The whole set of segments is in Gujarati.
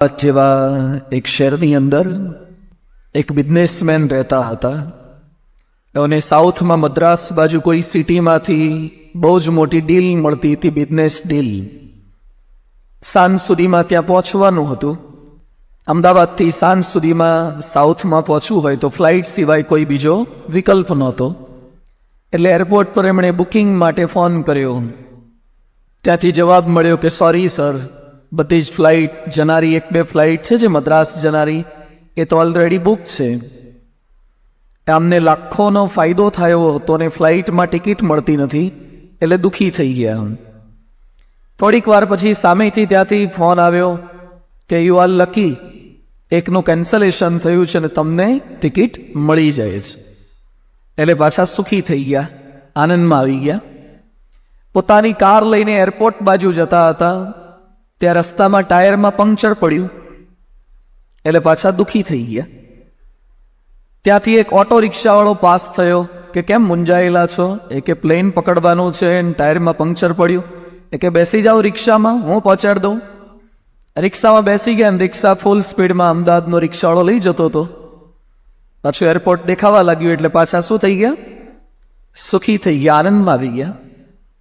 જેવા એક શહેરની અંદર એક બિઝનેસમેન રહેતા હતા અને સાઉથમાં મદ્રાસ બાજુ કોઈ સિટીમાંથી બહુ જ મોટી ડીલ મળતી હતી, બિઝનેસ ડીલ. સાંજ સુધીમાં ત્યાં પહોંચવાનું હતું. અમદાવાદથી સાંજ સુધીમાં સાઉથમાં પહોંચવું હોય તો ફ્લાઇટ સિવાય કોઈ બીજો વિકલ્પ નહોતો. એટલે એરપોર્ટ પર એમણે બુકિંગ માટે ફોન કર્યો. ત્યાંથી જવાબ મળ્યો કે સોરી સર, બધી જ ફ્લાઇટ જનારી 1-2 ફ્લાઇટ છે જે મદ્રાસ જનારી એ તો ઓલરેડી બુક છે. આમને લાખોનો ફાયદો થયો હતો અને ફ્લાઇટમાં ટિકિટ મળતી નથી, એટલે દુઃખી થઈ ગયા. થોડીક વાર પછી સામેથી ત્યાંથી ફોન આવ્યો કે યુ આર લકી, એકનું કેન્સલેશન થયું છે અને તમને ટિકિટ મળી જાય છે. એટલે પાછા સુખી થઈ ગયા, આનંદમાં આવી ગયા. પોતાની કાર લઈને એરપોર્ટ બાજુ જતા હતા ત્યાં રસ્તામાં ટાયરમાં પંક્ચર પડ્યું, એટલે પાછા દુઃખી થઈ ગયા. ત્યાંથી એક ઓટો રિક્ષાવાળો પાસ થયો કે કેમ મૂંઝાયેલા છો? એ કે પ્લેન પકડવાનું છે અને ટાયરમાં પંક્ચર પડ્યું. એ કે બેસી જાઓ રિક્ષામાં, હું પહોંચાડી દઉં. રિક્ષામાં બેસી ગયા અને રિક્ષા ફૂલ સ્પીડમાં અમદાવાદનો રિક્ષાવાળો લઈ જતો હતો. પાછું એરપોર્ટ દેખાવા લાગ્યું એટલે પાછા શું થઈ ગયા? સુખી થઈ ગયા, આનંદમાં આવી ગયા.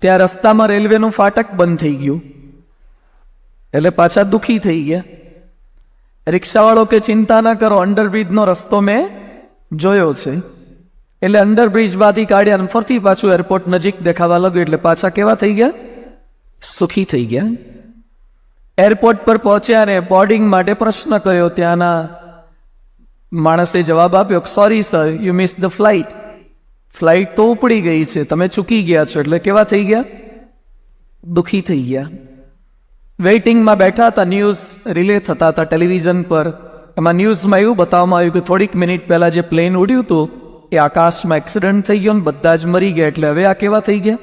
ત્યાં રસ્તામાં રેલવેનું ફાટક બંધ થઈ ગયું, એટલે પાછા દુઃખી થઈ ગયા. રિક્ષાવાળો કે ચિંતા ના કરો, અંડરબ્રિજનો રસ્તો મેં જોયો છે. એટલે અંડરબ્રિજમાંથી કાઢ્યા અને ફરતી પાછું એરપોર્ટ નજીક દેખાવા લાગ્યું, એટલે પાછા કેવા થઈ ગયા? સુખી થઈ ગયા. એરપોર્ટ પર પહોંચ્યા ને બોર્ડિંગ માટે પ્રશ્ન કર્યો. ત્યાંના માણસે જવાબ આપ્યો, sorry sir, you miss the flight. Flight તો ઉપડી ગઈ છે, તમે ચૂકી ગયા છો. એટલે કેવા થઈ ગયા? દુઃખી થઈ ગયા. વેઇટિંગમાં બેઠા હતા, ન્યૂઝ રિલે થતા હતા ટેલિવિઝન પર. એમાં ન્યૂઝમાં એવું બતાવવામાં આવ્યું કે થોડીક મિનિટ પહેલા જે પ્લેન ઉડ્યું હતું એ આકાશમાં એક્સિડન્ટ થઈ ગયો ને બધા જ મરી ગયા. એટલે હવે આ કેવા થઈ ગયા?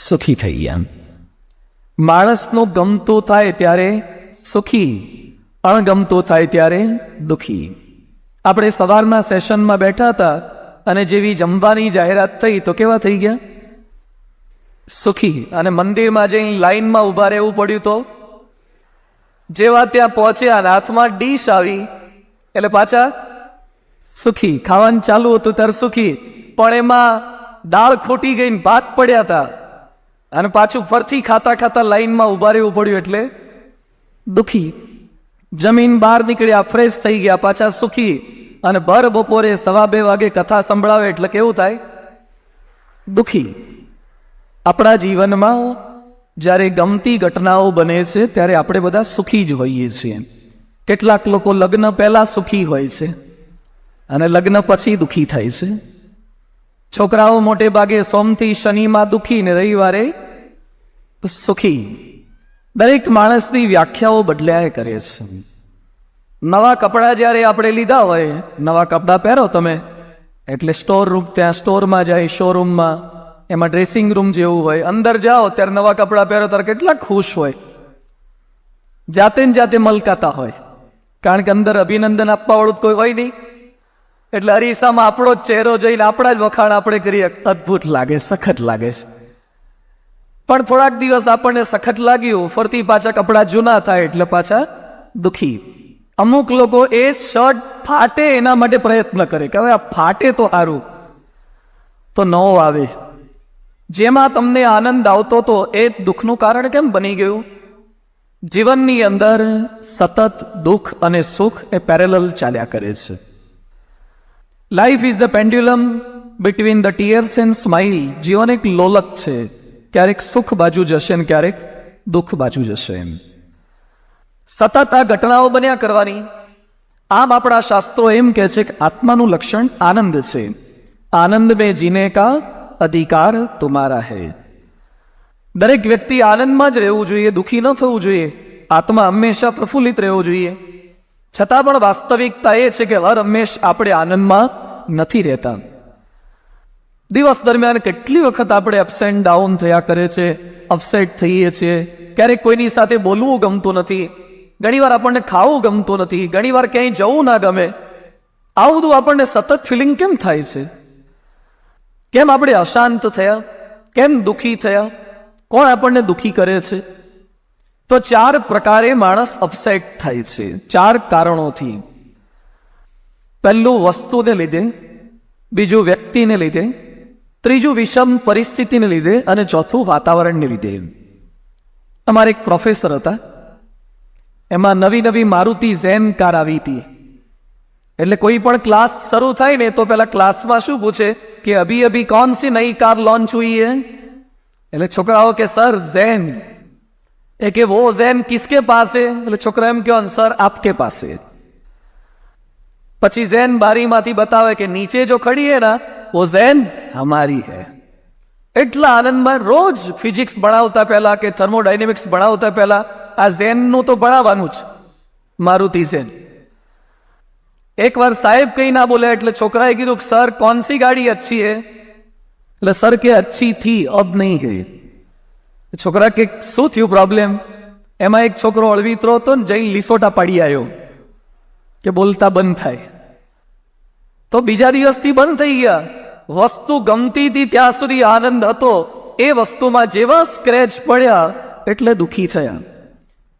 સુખી થઈ ગયા. માણસનું ગમતું થાય ત્યારે સુખી, અણગમતું થાય ત્યારે દુઃખી. આપણે સવારના સેશનમાં બેઠા હતા અને જેવી જમવાની જાહેરાત થઈ તો કેવા થઈ ગયા? સુખી. અને મંદિરમાં જઈને લાઈનમાં ઊભા રહેવું પડ્યું તો જેવા ત્યાં પહોંચ્યા અને હાથમાં ડીશ આવી એટલે પાછા સુખી. ખાવાનું ચાલુ હતું ત્યારે સુખી, પણ એમાં દાળ ખોટી ગઈ ને ભાત પડ્યા હતા અને પાછું ફરથી ખાતા ખાતા લાઈનમાં ઊભા રહેવું પડ્યું એટલે દુઃખી. જમીન બહાર નીકળ્યા, ફ્રેશ થઈ ગયા, પાછા સુખી. અને ભર બપોરે 2:15 વાગે કથા સંભળાવે એટલે કેવું થાય? દુઃખી. આપણા જીવનમાં જ્યારે ગમતી ઘટનાઓ બને છે ત્યારે આપણે બધા સુખી જ હોઈએ છીએ. કેટલાક લોકો લગ્ન પહેલા સુખી હોય છે અને લગ્ન પછી દુઃખી થાય છે. છોકરાઓ મોટે ભાગે સોમથી શનિમાં દુઃખી ને રવિવારે સુખી. દરેક માણસની વ્યાખ્યાઓ બદલાયા કરે છે. નવા કપડાં જ્યારે આપણે લીધા હોય, નવા કપડાં પહેરો તમે એટલે સ્ટોર રૂમ, ત્યાં સ્ટોરમાં જાય, શોરૂમમાં, એમાં ડ્રેસિંગ રૂમ જેવું હોય, અંદર જાઓ ત્યારે નવા કપડાં પહેરો ત્યારે કેટલા ખુશ હોય, જાતે ને જાતે મલકાતા હોય. કારણ કે અંદર અભિનંદન આપવા વાળું કોઈ હોય નહીં. એટલે અરીસામાં આપણો જ ચહેરો જોઈને આપણા જ વખાણ આપણે કરીએ, અદ્ભુત લાગે, સખત લાગે છે. પણ થોડાક દિવસ આપણને સખત લાગ્યું, ફરતી પાછા કપડાં જૂના થાય એટલે પાછા દુઃખી. અમુક લોકો એ શર્ટ ફાટે એના માટે પ્રયત્ન કરે કે હવે આ ફાટે તો સારું, તો નવો આવે. જેમાં તમને આનંદ આવતો હતો એ દુઃખનું કારણ કેમ બની ગયું? જીવનની અંદર સતત દુઃખ અને સુખ એ પેરેલલ ચાલ્યા કરે છે. Life is the pendulum between the tears and smile. જીવન એક લોલક છે, ક્યારેક સુખ બાજુ જશે ને ક્યારેક દુઃખ બાજુ જશે. એમ સતત આ ઘટનાઓ બન્યા કરવાની. આમ આપણા શાસ્ત્રો એમ કહે છે કે આત્માનું લક્ષણ આનંદ છે. આનંદ મેં જીને કા અધિકાર તુમારા હૈ. દરેક વ્યક્તિ આનંદમાં જ રહેવું જોઈએ, દુઃખી ન થવું જોઈએ. આત્મા હંમેશા પ્રફુલ્લિત રહેવો જોઈએ. છતાં પણ વાસ્તવિકતા એ છે કે હર હંમેશ આપણે આનંદમાં નથી રહેતા. દિવસ દરમિયાન કેટલી વખત આપણે અપ્સ એન્ડ ડાઉન થયા કરે છે, અપસેટ થઈએ છીએ. ક્યારેક કોઈની સાથે બોલવું ગમતું નથી, ઘણીવાર આપણને ખાવું ગમતું નથી, ઘણીવાર ક્યાંય જવું ના ગમે. આવું બધું આપણને સતત ફિલિંગ કેમ થાય છે? કેમ આપણે અશાંત થયા? કેમ દુઃખી થયા? કોણ આપણને દુઃખી કરે છે? તો 4 પ્રકારે માણસ અપસેટ થાય છે, 4 કારણોથી. પહેલું વસ્તુને લીધે, બીજું વ્યક્તિને લીધે, ત્રીજું વિષમ પરિસ્થિતિને લીધે અને ચોથું વાતાવરણને લીધે. અમારે એક પ્રોફેસર હતા, એમાં નવી મારુતિ ઝેન કાર આવી હતી. એટલે કોઈ પણ ક્લાસ શરૂ થાય ને તો પેલા ક્લાસમાં શું પૂછે કે અભી કौन सी नई कार लॉन्च हुई है? એટલે છોકરાઓ કે સર ઝેન. એ કે वो ઝેન किसके पास है? એટલે છોકરા એમ કે સર आपके पास है. પછી ઝેન બારીમાંથી બતાવે કે નીચે જો ખડી હે ના वो ઝેન हमारी है. એટલા આનંદમાં રોજ ફિઝિક્સ ભણાવતા પહેલા કે થર્મોડાયનેમિક્સ ભણાવતા પહેલા આ ઝેનનું તો ભણાવવાનું જ, મારુતિ ઝેન. એકવાર સાહેબ કઈ ના બોલે એટલે છોકરાએ કીધું સર कौन सी गाड़ी अच्छी है? એટલે સર કે अच्छी थी अब नहीं है. છોકરા કે શું થયું પ્રોબ્લેમ? એમાં એક છોકરો અળવીતરો હતો ને જઈને લીસોટા પાડી આવ્યો કે બોલતા બંધ થાય. તો બીજા દિવસથી બંધ થઈ ગયા. વસ્તુ ગમતી હતી ત્યાં સુધી આનંદ હતો, એ વસ્તુમાં જેવા સ્ક્રેચ પડ્યા એટલે દુઃખી થયા.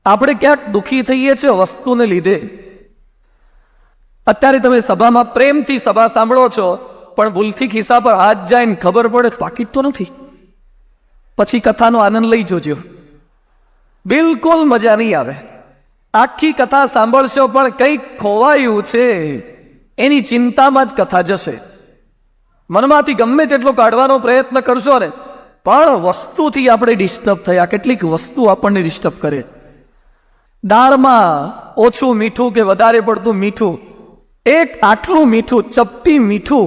આપણે ક્યાંક દુઃખી થઈએ છીએ વસ્તુને લીધે. અત્યારે તમે સભામાં પ્રેમથી સભા સાંભળો છો, પણ ભૂલથી ખિસ્સા પર હાથ જાય ને ખબર પડે પાકીટ તો નથી, પછી કથાનો આનંદ લઈ જોજો, બિલકુલ મજા નહીં આવે. આખી કથા સાંભળશો પણ કંઈક ખોવાયું છે એની ચિંતામાં જ કથા જશે. મનમાંથી ગમે તેટલો કાઢવાનો પ્રયત્ન કરશો ને પણ વસ્તુથી આપણે ડિસ્ટર્બ થયા. કેટલીક વસ્તુ આપણને ડિસ્ટર્બ કરે. દાળમાં ઓછું મીઠું કે વધારે પડતું મીઠું, એક આટલું મીઠું, ચપટી મીઠું,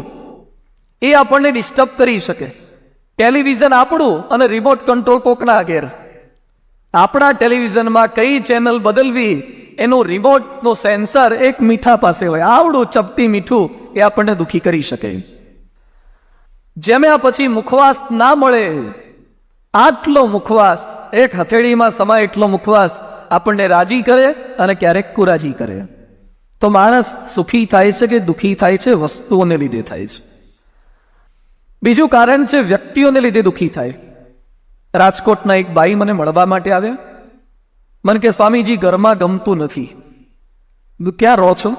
એ આપણને ડિસ્ટર્બ કરી શકે. ટેલિવિઝન આપણું અને રિમોટ કંટ્રોલ કોકના ઘેર. આપણા ટેલિવિઝનમાં કઈ ચેનલ બદલવી એનું રિમોટનું સેન્સર એક મીઠા પાસે હોય. આવડું ચપટી મીઠું એ આપણને દુઃખી કરી શકે. જેમ્યા પછી મુખવાસ ના મળે, આટલો મુખવાસ, એક હથેળીમાં સમાય એટલો મુખવાસ આપણને રાજી કરે અને ક્યારેક કુરાજી કરે. તો માણસ સુખી થાય છે કે દુઃખી થાય છે? વસ્તુઓને લીધે થાય છે. બીજું કારણ છે વ્યક્તિઓને લીધે દુઃખી થાય. રાજકોટના એક બાઈ મને મળવા માટે આવ્યા. મને કે સ્વામીજી ઘરમાં ગમતું નથી. ક્યાં રહો છો?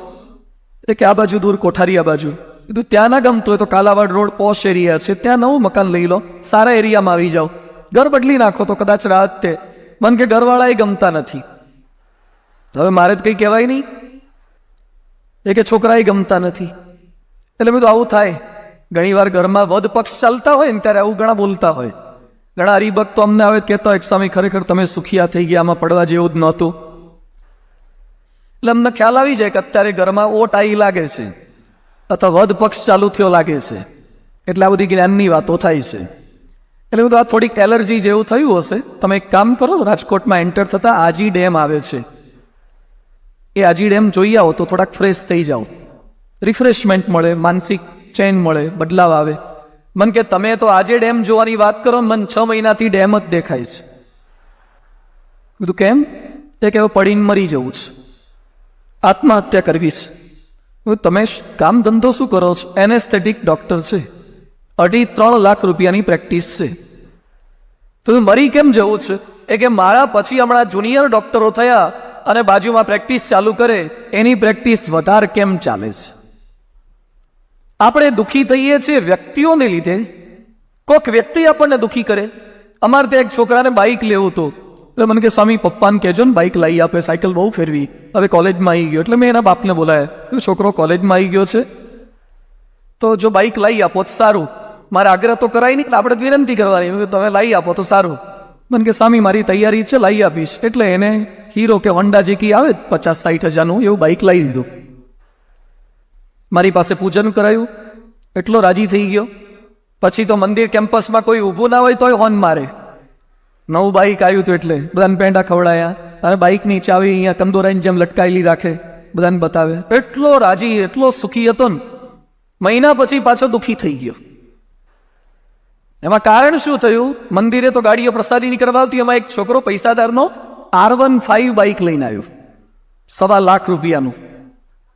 એ કે આ બાજુ દૂર કોઠારી આ બાજુ. કીધું ત્યાં ના ગમતું હોય તો કાલાવાડ રોડ પોશ એરિયા છે, ત્યાં નવું મકાન લઈ લો, સારા એરિયામાં આવી જાઓ, ઘર બદલી નાખો તો કદાચ રાહત તે. મને કે ઘરવાળા એ ગમતા નથી. હવે મારે તો કઈ કહેવાય નહીં. એ કે છોકરા એ ગમતા નથી. એટલે બધું આવું થાય. ઘણી વાર ઘરમાં વધ પક્ષ ચાલતા હોય ને ત્યારે આવું ઘણા બોલતા હોય. ઘણા હરિભક્તો અમને આવે કહેતા હોય સ્વામી ખરેખર તમે સુખિયા થઈ ગયા, આમાં પડવા જેવું જ નહોતું. એટલે અમને ખ્યાલ આવી જાય કે અત્યારે ઘરમાં ઓટ આવી લાગે છે અથવા વધ પક્ષ ચાલુ થયો લાગે છે, એટલે આ બધી જ્ઞાનની વાતો થાય છે. એટલે બધું આ થોડીક એલર્જી જેવું થયું હશે. તમે એક કામ કરો, રાજકોટમાં એન્ટર થતા આજી ડેમ આવે છે, એ આજી ડેમ જોઈ આવો તો થોડાક ફ્રેશ થઈ જાઓ, રિફ્રેશમેન્ટ મળે, માનસિક ચેન મળે, બદલાવ આવે. મન કે તમે તો આજે ડેમ જોવાની વાત કરો, મન 6 મહિનાથી ડેમ જ દેખાય છે. બધું કેમ? એ કે પડીને મરી જવું છે, આત્મહત્યા કરવી છે. તમે કામ ધંધો શું કરો છો? એનેસ્થેટિક ડોક્ટર છે, 2.5-3 લાખ રૂપિયાની પ્રેક્ટિસ છે. તો મરી કેમ જવું છે? એ કે મારા પછી હમણાં જુનિયર ડોક્ટરો થયા અને બાજુમાં પ્રેક્ટિસ ચાલુ કરે, એની પ્રેક્ટિસ વધારે કેમ ચાલે છે? આપણે દુઃખી થઈએ છીએ વ્યક્તિઓને લીધે. કોઈક વ્યક્તિ આપણને દુઃખી કરે. અમારે ત્યાં એક છોકરાને બાઇક લેવું હતું, એટલે મને કે સ્વામી પપ્પાને કહેજો ને બાઇક લાવી આપે, સાયકલ બહુ ફેરવી, હવે કોલેજમાં આવી ગયો. એટલે મેં એના બાપને બોલાયા, છોકરો કોલેજમાં આવી ગયો છે તો જો બાઇક લાવી આપો તો સારું. મારે આગ્રહ તો કરાય નહીં, આપણે વિનંતી કરવાની, તમે લાવી આપો તો સારું. મને કે સ્વામી મારી તૈયારી છે, લાવી આપીશ. એટલે એને હીરો કે હોન્ડા જે કી આવે 50-60 હજારનું એવું બાઇક લાવી દીધું. મારી પાસે પૂજન કરાયું, એટલો રાજી થઈ ગયો. પછી તો મંદિર કેમ્પસમાં કોઈ ઊભું ના હોય તોય હોર્ન મારે. નવું બાઇક આવ્યું હતું એટલે બધાને પેંડા ખવડાયા અને બાઇકની ચાવી અહીંયા કંદોરાની જેમ લટકાયેલી રાખે, બધાને બતાવે. એટલો રાજી, એટલો સુખી હતો ને. મહિના પછી પાછો દુઃખી થઈ ગયો. એમાં કારણ શું થયું? મંદિરે તો ગાડીઓ પ્રસાદી કરવા આવતી, એમાં એક છોકરો પૈસાદારનો R15 બાઇક લઈને આવ્યો, 1.25 લાખ રૂપિયાનું.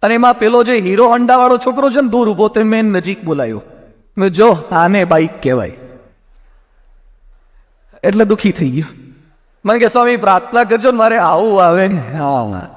અને એમાં પેલો જે હીરો હોન્ડા વાળો છોકરો છે ને દૂર ઉભો, તે મેં નજીક બોલાયો, જો આને બાઇક કહેવાય. એટલે દુઃખી થઈ ગયો. મને કે સ્વામી પ્રાર્થના કરજો ને મારે આવું આવે ને. હા